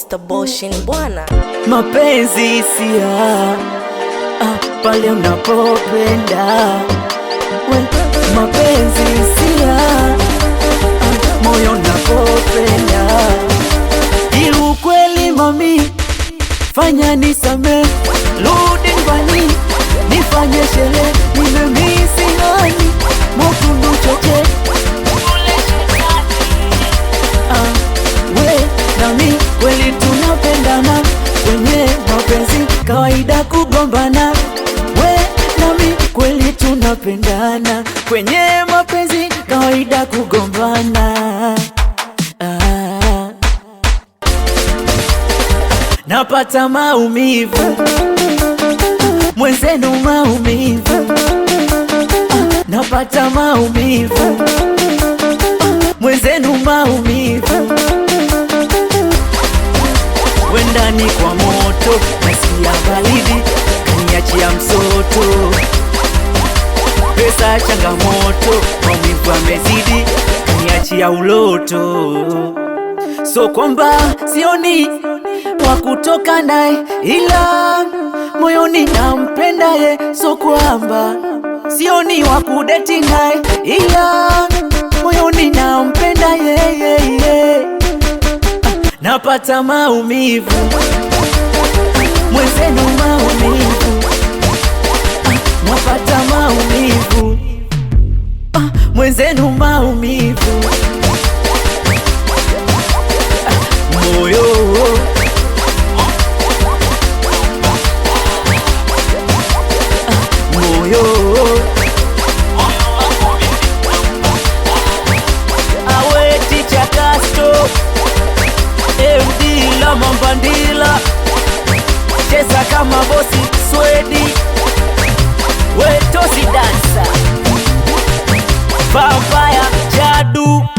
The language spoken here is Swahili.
Mr. Boshin bwana. Mapenzi hisia pale unapopenda. Mapenzi hisia moyo unapopenda. Ili ukweli mami, fanya nisame, rudi nyumbani nifanye sherehe. Nimemisi nani motundu choche we nami kweli tunapendana. Kwenye mapenzi kawaida kugombana, we nami kweli tunapendana. Kwenye mapenzi kawaida kugombana. Napata maumivu mwenzenu, maumivu napata maumivu mwenzenu, maumivu wendani kwa moto, nasikia baridi kaniachia msoto. Pesa changamoto, maumivu amezidi kaniachia uloto. So kwamba sioni wa kutoka naye, ila moyoni nampenda ye. So kwamba sioni wa kudeti naye, ila moyoni nampenda ye. Napata maumivu mwenzenu, maumivu napata maumivu mwenzenu, maumivu moyo awe Ticha Castro MD la Mambandila, cheza kama bosi Swedi, we Tosi dansa Vampire Jadu.